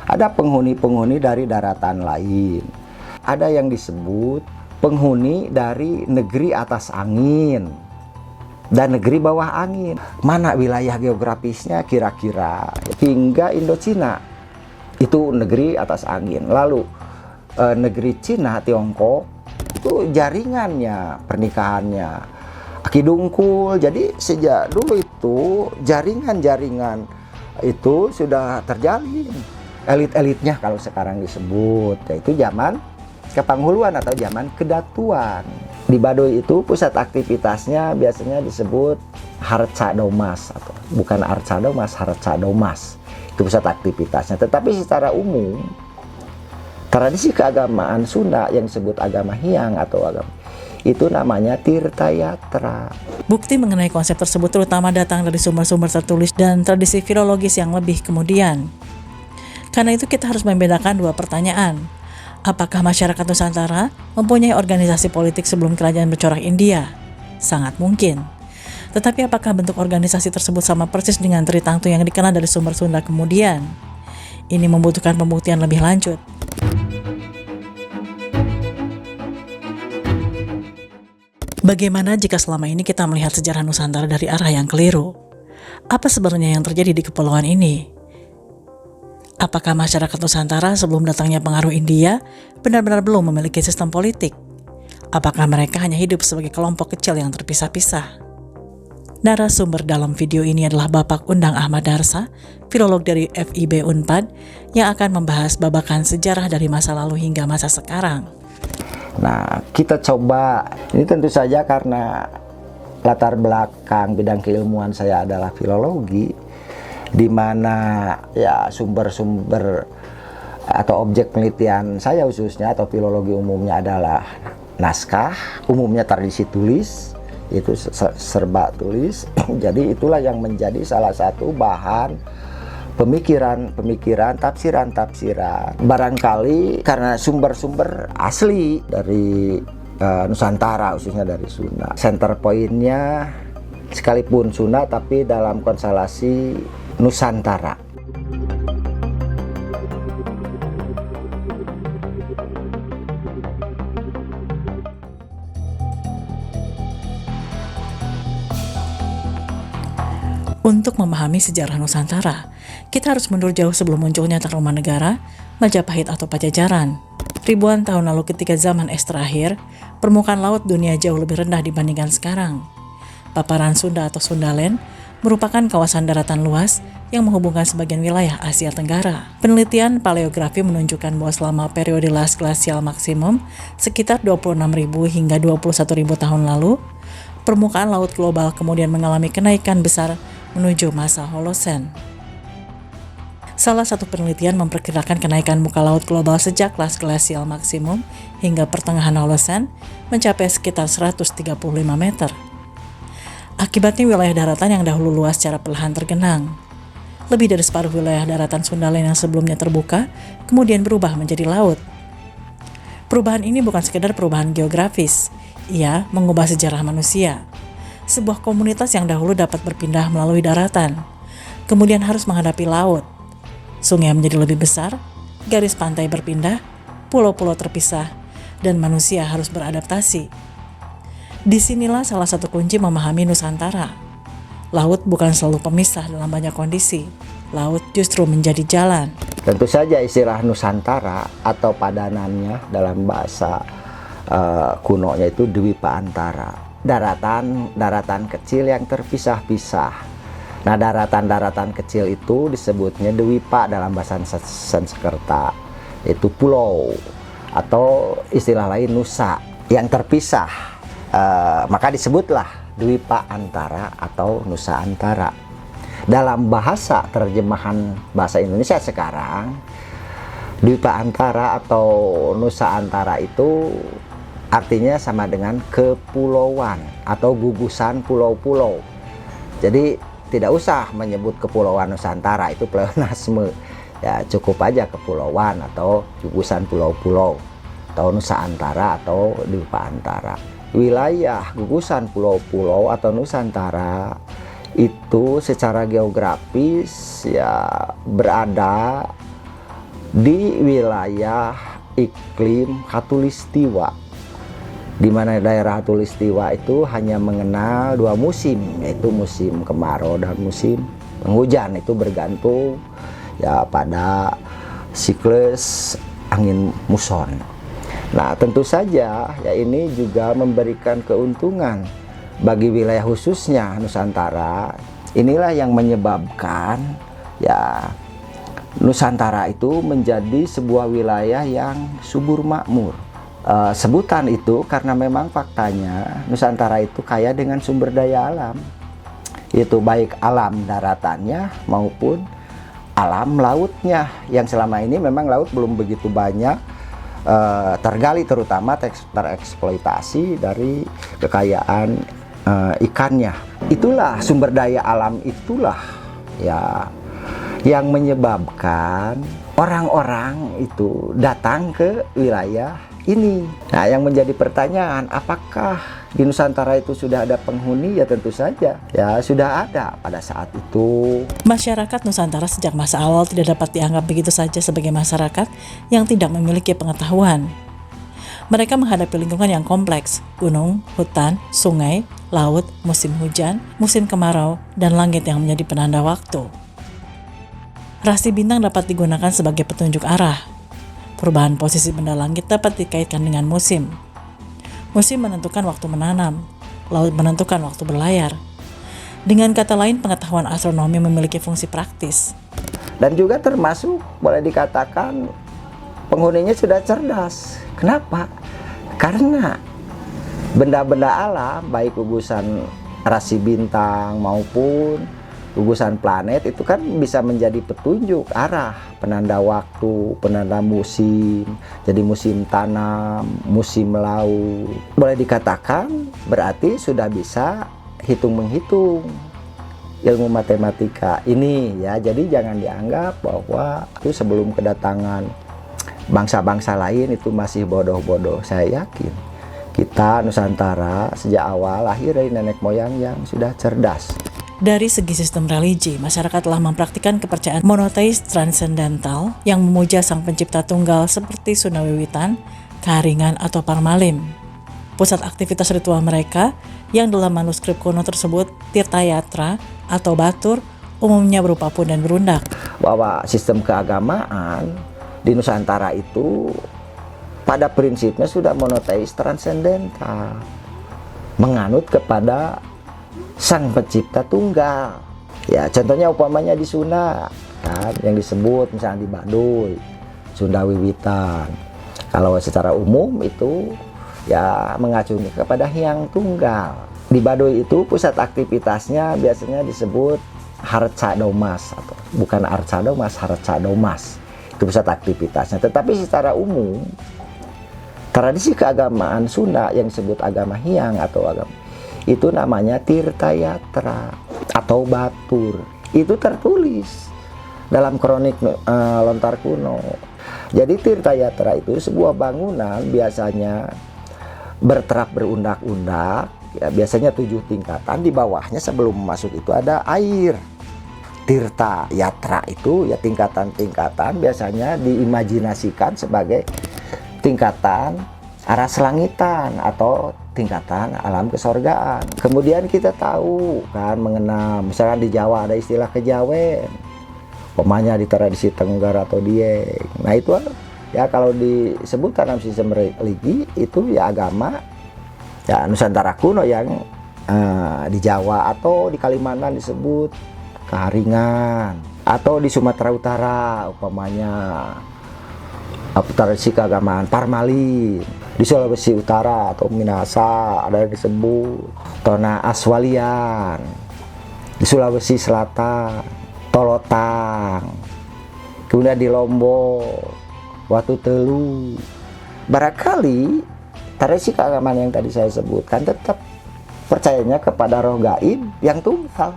Ada penghuni-penghuni dari daratan lain. Ada yang disebut penghuni dari negeri atas angin dan negeri bawah angin. Mana wilayah geografisnya kira-kira? Hingga Indochina itu negeri atas angin. Lalu negeri Cina, Tiongkok itu jaringannya, pernikahannya aki dungkul. Jadi sejak dulu itu jaringan-jaringan itu sudah terjalin. Elit-elitnya kalau sekarang disebut, yaitu zaman kepenghuluan atau zaman kedatuan. Di Baduy itu pusat aktivitasnya biasanya disebut Harca Domas, atau bukan Arca Domas, Harca Domas. Itu pusat aktivitasnya. Tetapi secara umum tradisi keagamaan Sunda yang disebut agama Hyang atau agama itu namanya Tirta Yatra. Bukti mengenai konsep tersebut terutama datang dari sumber-sumber tertulis dan tradisi filologis yang lebih kemudian. Karena itu kita harus membedakan dua pertanyaan. Apakah masyarakat Nusantara mempunyai organisasi politik sebelum kerajaan bercorak India? Sangat mungkin. Tetapi apakah bentuk organisasi tersebut sama persis dengan Tritangtu yang dikenal dari sumber Sunda kemudian? Ini membutuhkan pembuktian lebih lanjut. Bagaimana jika selama ini kita melihat sejarah Nusantara dari arah yang keliru? Apa sebenarnya yang terjadi di kepulauan ini? Apakah masyarakat Nusantara sebelum datangnya pengaruh India benar-benar belum memiliki sistem politik? Apakah mereka hanya hidup sebagai kelompok kecil yang terpisah-pisah? Narasumber dalam video ini adalah Bapak Undang Ahmad Darsa, filolog dari FIB Unpad, yang akan membahas babakan sejarah dari masa lalu hingga masa sekarang. Nah, kita coba, ini tentu saja karena latar belakang bidang keilmuan saya adalah filologi, di mana ya sumber-sumber atau objek penelitian saya khususnya atau filologi umumnya adalah naskah, umumnya tradisi tulis, itu serba tulis. Jadi itulah yang menjadi salah satu bahan pemikiran, tafsiran. Barangkali karena sumber-sumber asli dari Nusantara, khususnya dari Sunda. Center point-nya sekalipun Sunda tapi dalam konstelasi Nusantara. Untuk memahami sejarah Nusantara, kita harus mundur jauh sebelum munculnya Tarumanegara, Majapahit atau Pajajaran. Ribuan tahun lalu ketika zaman es terakhir, permukaan laut dunia jauh lebih rendah dibandingkan sekarang. Paparan Sunda atau Sundaland merupakan kawasan daratan luas yang menghubungkan sebagian wilayah Asia Tenggara. Penelitian paleografi menunjukkan bahwa selama periode las glasial maksimum sekitar 26.000 hingga 21.000 tahun lalu, permukaan laut global kemudian mengalami kenaikan besar menuju masa Holosen. Salah satu penelitian memperkirakan kenaikan muka laut global sejak las glasial maksimum hingga pertengahan Holosen mencapai sekitar 135 meter. Akibatnya wilayah daratan yang dahulu luas secara perlahan tergenang. Lebih dari separuh wilayah daratan Sundaland yang sebelumnya terbuka, kemudian berubah menjadi laut. Perubahan ini bukan sekedar perubahan geografis, ia mengubah sejarah manusia. Sebuah komunitas yang dahulu dapat berpindah melalui daratan, kemudian harus menghadapi laut. Sungai menjadi lebih besar, garis pantai berpindah, pulau-pulau terpisah, dan manusia harus beradaptasi. Disinilah salah satu kunci memahami Nusantara. Laut bukan selalu pemisah dalam banyak kondisi. Laut justru menjadi jalan. Tentu saja istilah Nusantara atau padanannya dalam bahasa kunonya itu Dwipa Antara. Daratan kecil yang terpisah-pisah. Nah, daratan-daratan kecil itu disebutnya Dwipa dalam bahasa Sanskerta. Itu pulau atau istilah lain Nusa yang terpisah. Maka disebutlah Dwipa Antara atau Nusa Antara. Dalam bahasa terjemahan bahasa Indonesia sekarang, Dwipa Antara atau Nusa Antara itu artinya sama dengan kepulauan atau gugusan pulau-pulau. Jadi tidak usah menyebut kepulauan Nusantara, itu pleonasme. Ya cukup aja kepulauan atau gugusan pulau-pulau atau Nusa Antara atau Dwipa Antara. Wilayah gugusan pulau-pulau atau Nusantara itu secara geografis ya berada di wilayah iklim khatulistiwa, di mana daerah khatulistiwa itu hanya mengenal 2 musim, yaitu musim kemarau dan musim penghujan. Itu bergantung ya pada siklus angin muson. Nah, tentu saja ya ini juga memberikan keuntungan bagi wilayah khususnya Nusantara. Inilah yang menyebabkan ya Nusantara itu menjadi sebuah wilayah yang subur makmur. Sebutan itu karena memang faktanya Nusantara itu kaya dengan sumber daya alam, itu baik alam daratannya maupun alam lautnya, yang selama ini memang laut belum begitu banyak tergali, terutama tereksploitasi dari kekayaan ikannya. Itulah sumber daya alam, itulah ya yang menyebabkan orang-orang itu datang ke wilayah ini. Nah, yang menjadi pertanyaan, apakah di Nusantara itu sudah ada penghuni? Ya tentu saja, ya sudah ada pada saat itu. Masyarakat Nusantara sejak masa awal tidak dapat dianggap begitu saja sebagai masyarakat yang tidak memiliki pengetahuan. Mereka menghadapi lingkungan yang kompleks, gunung, hutan, sungai, laut, musim hujan, musim kemarau, dan langit yang menjadi penanda waktu. Rasi bintang dapat digunakan sebagai petunjuk arah. Perubahan posisi benda langit dapat dikaitkan dengan musim. Musim menentukan waktu menanam, laut menentukan waktu berlayar. Dengan kata lain, pengetahuan astronomi memiliki fungsi praktis. Dan juga termasuk boleh dikatakan penghuninya sudah cerdas. Kenapa? Karena benda-benda alam, baik gugusan rasi bintang maupun gugusan planet, itu kan bisa menjadi petunjuk arah, penanda waktu, penanda musim. Jadi musim tanam, musim laut. Boleh dikatakan berarti sudah bisa hitung-menghitung ilmu matematika ini ya. Jadi jangan dianggap bahwa itu sebelum kedatangan bangsa-bangsa lain itu masih bodoh-bodoh. Saya yakin kita Nusantara sejak awal lahir dari nenek moyang yang sudah cerdas. Dari segi sistem religi, masyarakat telah mempraktikkan kepercayaan monoteis transendental yang memuja sang pencipta tunggal seperti Sunawiwitan, Kaharingan, atau Parmalim. Pusat aktivitas ritual mereka yang dalam manuskrip kuno tersebut Tirtayatra atau Batur umumnya berupa pun dan berundak. Bahwa sistem keagamaan di Nusantara itu pada prinsipnya sudah monoteis transendental, menganut kepada sang pencipta tunggal. Ya, contohnya upamanya di Sunda kan, yang disebut misalnya di Baduy, Sunda Wiwitan. Kalau secara umum itu ya mengacu kepada Hyang Tunggal. Di Baduy itu pusat aktivitasnya biasanya disebut Harcadomas, atau bukan Arcadomas, Harcadomas. Itu pusat aktivitasnya. Tetapi secara umum tradisi keagamaan Sunda yang disebut agama Hyang atau agama itu namanya Tirtayatra atau Batur. Itu tertulis dalam kronik lontar kuno. Jadi Tirtayatra itu sebuah bangunan biasanya berterap berundak-undak, ya biasanya 7 tingkatan. Di bawahnya sebelum masuk itu ada air. Tirta Yatra itu ya tingkatan-tingkatan, biasanya diimajinasikan sebagai tingkatan arah selangitan atau tingkatan alam kesorgaan. Kemudian kita tahu kan mengenal, misalnya di Jawa ada istilah kejawen, pemanya di tradisi Tengger atau Dieng. Nah itu ya kalau disebut dalam sistem religi itu ya agama ya Nusantara kuno yang di Jawa atau di Kalimantan disebut Kaharingan, atau di Sumatera Utara upamanya tradisi keagamaan Parmalim. Di Sulawesi Utara atau Minahasa ada yang disebut Tona Aswalian. Di Sulawesi Selatan Tolotang. Kemudian di Lombok Watu Telu. Barangkali tradisi keagamaan yang tadi saya sebutkan tetap percayanya kepada roh gaib yang tunggal.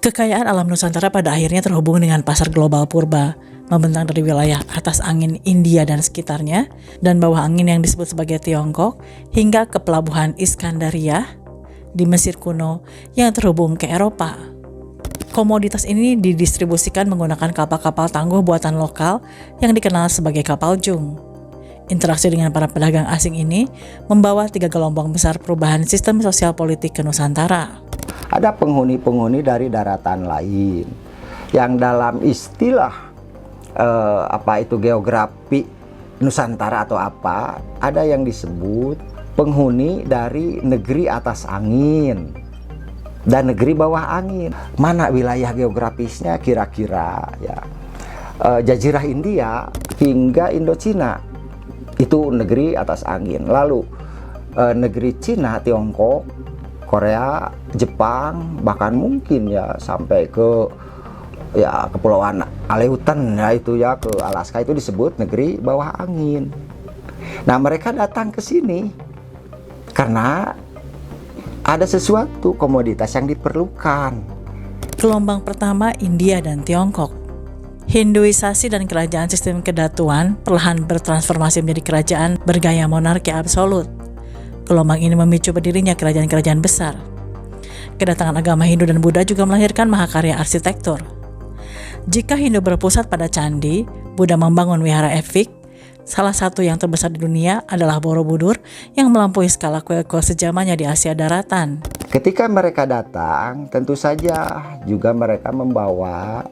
Kekayaan alam Nusantara pada akhirnya terhubung dengan pasar global purba, membentang dari wilayah atas angin India dan sekitarnya, dan bawah angin yang disebut sebagai Tiongkok, hingga ke pelabuhan Iskandariyah di Mesir kuno yang terhubung ke Eropa. Komoditas ini didistribusikan menggunakan kapal-kapal tangguh buatan lokal yang dikenal sebagai kapal jung. Interaksi dengan para pedagang asing ini membawa 3 gelombang besar perubahan sistem sosial politik ke Nusantara. Ada penghuni-penghuni dari daratan lain yang dalam istilah geografi Nusantara atau apa, ada yang disebut penghuni dari negeri atas angin dan negeri bawah angin. Mana wilayah geografisnya kira-kira ya? Jazirah India hingga Indochina itu negeri atas angin. Lalu negeri Cina, Tiongkok, Korea, Jepang, bahkan mungkin ya sampai ke kepulauan Aleutian ya, itu ya ke Alaska, itu disebut negeri bawah angin. Nah, mereka datang ke sini karena ada sesuatu komoditas yang diperlukan. Gelombang pertama India dan Tiongkok. Hinduisasi dan kerajaan sistem kedatuan perlahan bertransformasi menjadi kerajaan bergaya monarki absolut. Gelombang ini memicu berdirinya kerajaan-kerajaan besar. Kedatangan agama Hindu dan Buddha juga melahirkan mahakarya arsitektur. Jika Hindu berpusat pada candi, Buddha membangun wihara efik. Salah satu yang terbesar di dunia adalah Borobudur yang melampaui skala kue-kue sejamannya di Asia daratan. Ketika mereka datang, tentu saja juga mereka membawa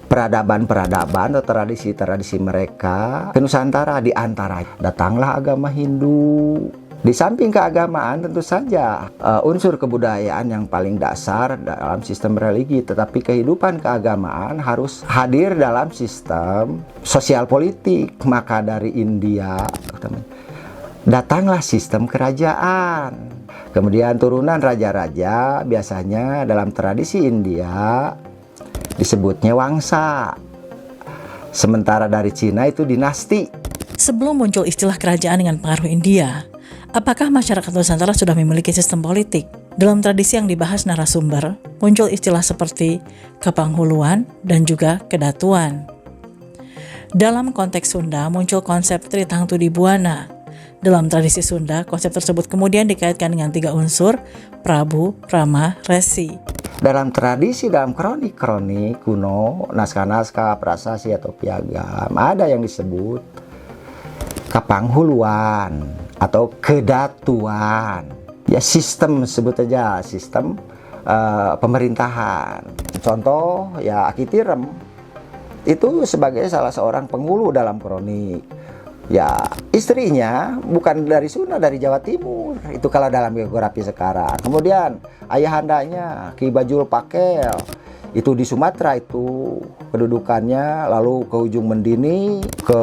peradaban-peradaban atau tradisi-tradisi mereka ke Nusantara. Di antara datanglah agama Hindu. Di samping keagamaan tentu saja unsur kebudayaan yang paling dasar dalam sistem religi, tetapi kehidupan keagamaan harus hadir dalam sistem sosial politik. Maka dari India datanglah sistem kerajaan. Kemudian turunan raja-raja biasanya dalam tradisi India disebutnya wangsa. Sementara dari Cina itu dinasti. Sebelum muncul istilah kerajaan dengan pengaruh India, apakah masyarakat Nusantara sudah memiliki sistem politik? Dalam tradisi yang dibahas narasumber, muncul istilah seperti kepanghuluan dan juga kedatuan. Dalam konteks Sunda, muncul konsep Tritangtu Dibuana. Dalam tradisi Sunda, konsep tersebut kemudian dikaitkan dengan 3 unsur, Prabu, Rama, Resi. Dalam tradisi, dalam kronik-kronik kuno, naskah-naskah, prasasti atau piagam, ada yang disebut kepanghuluan atau kedatuan. Ya, sistem, sebut aja sistem pemerintahan. Contoh ya Aki Tirem itu sebagai salah seorang penghulu dalam kronik. Ya, istrinya bukan dari Sunda, dari Jawa Timur. Itu kalau dalam geografi sekarang. Kemudian ayahandanya Ki Bajul Pakel itu di Sumatera itu kedudukannya, lalu ke ujung Mendini, ke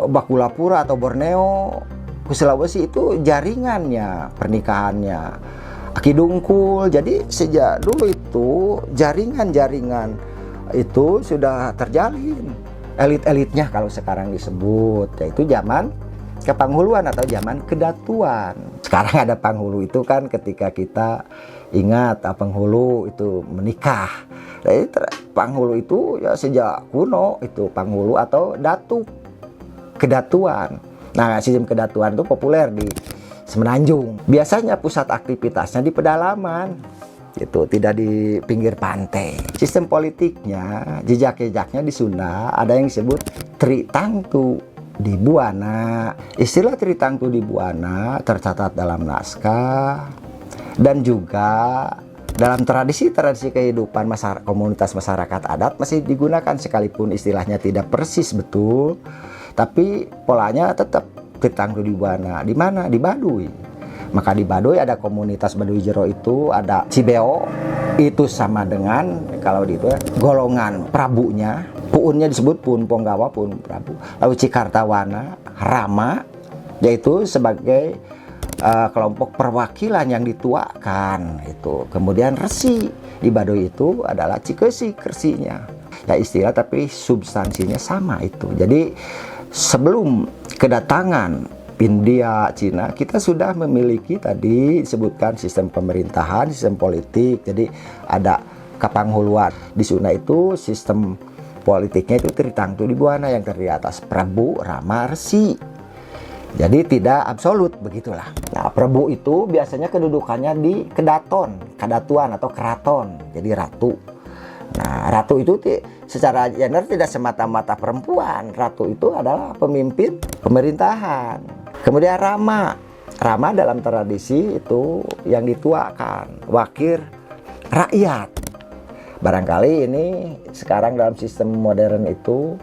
Bakulapura atau Borneo, ke Sulawesi itu jaringannya, pernikahannya Aki Dungkul. Jadi sejak dulu itu jaringan-jaringan itu sudah terjalin. Elit-elitnya kalau sekarang disebut, yaitu zaman kepanghuluan atau zaman kedatuan. Sekarang ada panghulu itu kan ketika kita ingat penghulu itu menikah. Jadi panghulu itu ya sejak kuno itu panghulu atau datuk, kedatuan. Nah, sistem kedatuan itu populer di Semenanjung. Biasanya pusat aktivitasnya di pedalaman. Itu tidak di pinggir pantai. Sistem politiknya, jejak-jejaknya di Sunda ada yang disebut Tritangtu Dibuana. Istilah Tritangtu Dibuana tercatat dalam naskah dan juga dalam tradisi-tradisi kehidupan komunitas masyarakat adat masih digunakan, sekalipun istilahnya tidak persis betul, tapi polanya tetap Tritangtu Dibuana. Di mana? Di Baduy. Maka di Baduy ada komunitas Baduy Jero, itu ada Cibeo, itu sama dengan kalau di itu ya, golongan Prabunya, Puunnya disebut Pun Ponggawa, Pun Prabu. Lalu Cikartawana, Rama, yaitu sebagai kelompok perwakilan yang dituakan itu. Kemudian Resi di Baduy itu adalah Cikesi, Kersinya. Ya istilah tapi substansinya sama itu. Jadi sebelum kedatangan India, Cina, kita sudah memiliki tadi disebutkan sistem pemerintahan, sistem politik. Jadi ada kapanghuluan. Di Sunda itu sistem politiknya itu Tritangtu di Buana yang terdiri atas Prabu, Rama, Resi. Jadi tidak absolut, begitulah. Nah, Prabu itu biasanya kedudukannya di kedaton, kadatuan atau keraton, jadi ratu. Nah, ratu itu secara gender tidak semata-mata perempuan. Ratu itu adalah pemimpin pemerintahan. Kemudian Rama. Rama dalam tradisi itu yang dituakan, wakil rakyat. Barangkali ini sekarang dalam sistem modern itu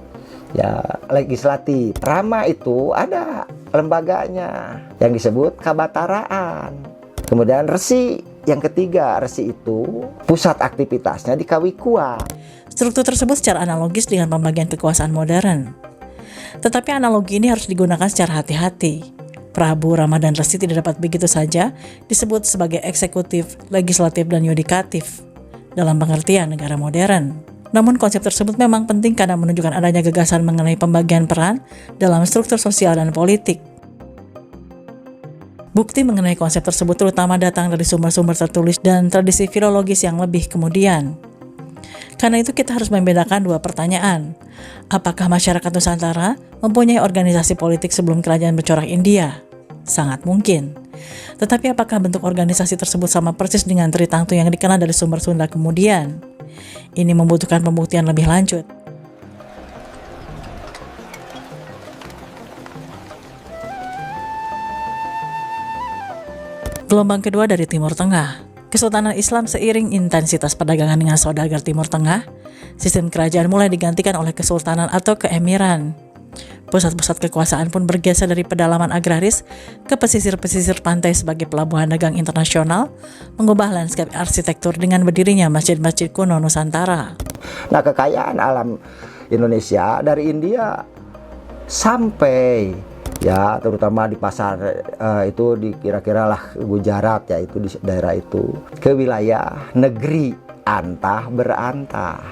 ya legislatif. Rama itu ada lembaganya yang disebut kabataraan. Kemudian Resi yang ketiga, Resi itu pusat aktivitasnya di Kawikua. Struktur tersebut secara analogis dengan pembagian kekuasaan modern. Tetapi analogi ini harus digunakan secara hati-hati. Prabu, Rama, dan Resi tidak dapat begitu saja disebut sebagai eksekutif, legislatif, dan yudikatif dalam pengertian negara modern. Namun konsep tersebut memang penting karena menunjukkan adanya gagasan mengenai pembagian peran dalam struktur sosial dan politik. Bukti mengenai konsep tersebut terutama datang dari sumber-sumber tertulis dan tradisi filologis yang lebih kemudian. Karena itu kita harus membedakan dua pertanyaan. Apakah masyarakat Nusantara mempunyai organisasi politik sebelum kerajaan bercorak India? Sangat mungkin. Tetapi apakah bentuk organisasi tersebut sama persis dengan Tritangtu yang dikenal dari sumber Sunda kemudian? Ini membutuhkan pembuktian lebih lanjut. Gelombang kedua dari Timur Tengah. Kesultanan Islam seiring intensitas perdagangan dengan saudagar Timur Tengah, sistem kerajaan mulai digantikan oleh kesultanan atau keemiran. Pusat-pusat kekuasaan pun bergeser dari pedalaman agraris ke pesisir-pesisir pantai sebagai pelabuhan dagang internasional, mengubah lanskap arsitektur dengan berdirinya masjid-masjid kuno Nusantara. Nah, kekayaan alam Indonesia dari India sampai ya terutama di pasar itu di kira-kira lah Gujarat, ya itu di daerah itu, ke wilayah negeri antah berantah.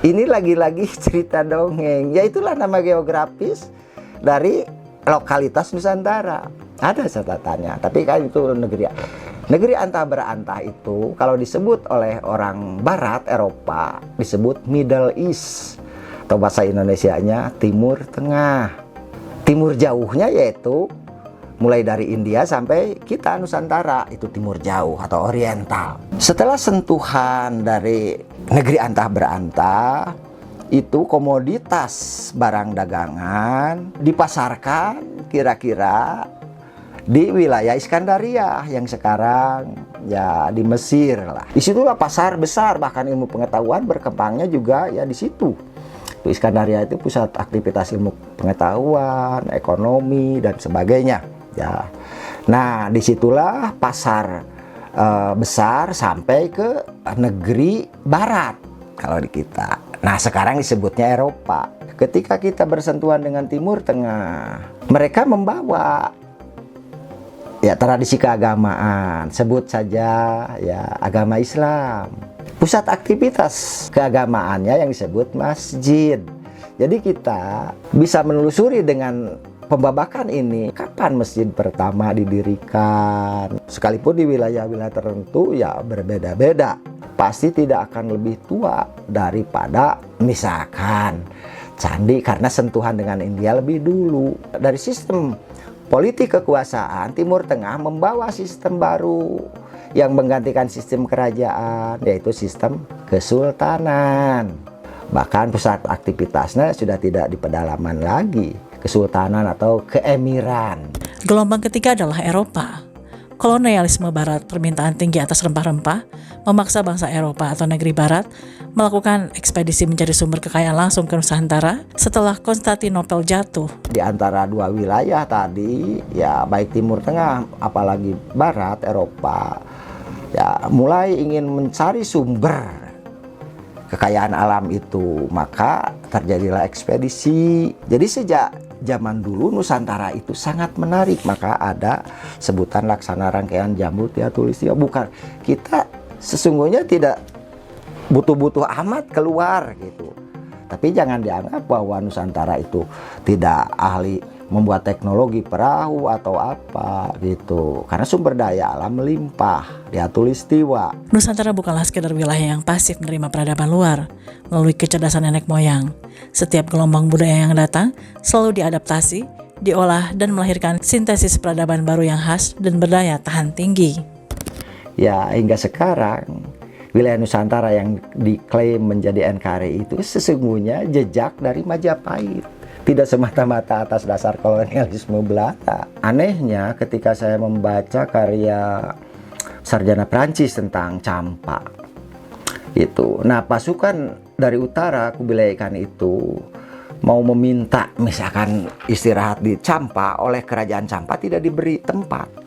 Ini lagi-lagi cerita dongeng, ya itulah nama geografis dari lokalitas Nusantara. Ada catatannya, tapi kan itu negeri antah berantah itu kalau disebut oleh orang Barat Eropa disebut Middle East atau bahasa Indonesianya Timur Tengah. Timur jauhnya yaitu mulai dari India sampai kita Nusantara itu timur jauh atau oriental. Setelah sentuhan dari negeri antah berantah, itu komoditas barang dagangan dipasarkan kira-kira di wilayah Iskandaria yang sekarang ya di Mesir lah. Disitulah pasar besar, bahkan ilmu pengetahuan berkembangnya juga ya di situ. Iskandaria itu pusat aktivitas ilmu pengetahuan, ekonomi dan sebagainya. Ya, nah disitulah pasar besar sampai ke negeri Barat kalau di kita. Nah sekarang disebutnya Eropa. Ketika kita bersentuhan dengan Timur Tengah, mereka membawa ya tradisi keagamaan, sebut saja ya agama Islam. Pusat aktivitas keagamaannya yang disebut masjid. Jadi kita bisa menelusuri dengan pembabakan ini kapan masjid pertama didirikan. Sekalipun di wilayah-wilayah tertentu ya berbeda-beda, pasti tidak akan lebih tua daripada misalkan candi, karena sentuhan dengan India lebih dulu. Dari sistem politik kekuasaan, Timur Tengah membawa sistem baru yang menggantikan sistem kerajaan, yaitu sistem kesultanan. Bahkan pusat aktivitasnya sudah tidak di pedalaman lagi, kesultanan atau keemiran. Gelombang ketiga adalah Eropa. Kolonialisme Barat, permintaan tinggi atas rempah-rempah, memaksa bangsa Eropa atau negeri Barat melakukan ekspedisi mencari sumber kekayaan langsung ke Nusantara setelah Konstantinopel jatuh. Di antara dua wilayah tadi, ya baik Timur Tengah apalagi Barat Eropa, ya mulai ingin mencari sumber kekayaan alam itu, maka terjadilah ekspedisi. Jadi sejak zaman dulu Nusantara itu sangat menarik, maka ada sebutan laksana rangkaian jambu tiap tulis ya. Bukan, kita sesungguhnya tidak butuh-butuh amat keluar gitu. Tapi jangan dianggap bahwa Nusantara itu tidak ahli membuat teknologi perahu atau apa gitu. Karena sumber daya alam melimpah di Khatulistiwa. Nusantara bukanlah sekedar wilayah yang pasif menerima peradaban luar melalui kecerdasan nenek moyang. Setiap gelombang budaya yang datang selalu diadaptasi, diolah, dan melahirkan sintesis peradaban baru yang khas dan berdaya tahan tinggi. Ya, hingga sekarang wilayah Nusantara yang diklaim menjadi NKRI itu sesungguhnya jejak dari Majapahit. Tidak semata-mata atas dasar kolonialisme Belanda. Anehnya ketika saya membaca karya sarjana Prancis tentang campak itu. Nah, pasukan dari utara Kubilai Khan itu mau meminta misalkan istirahat di Campak, oleh kerajaan Campak tidak diberi tempat.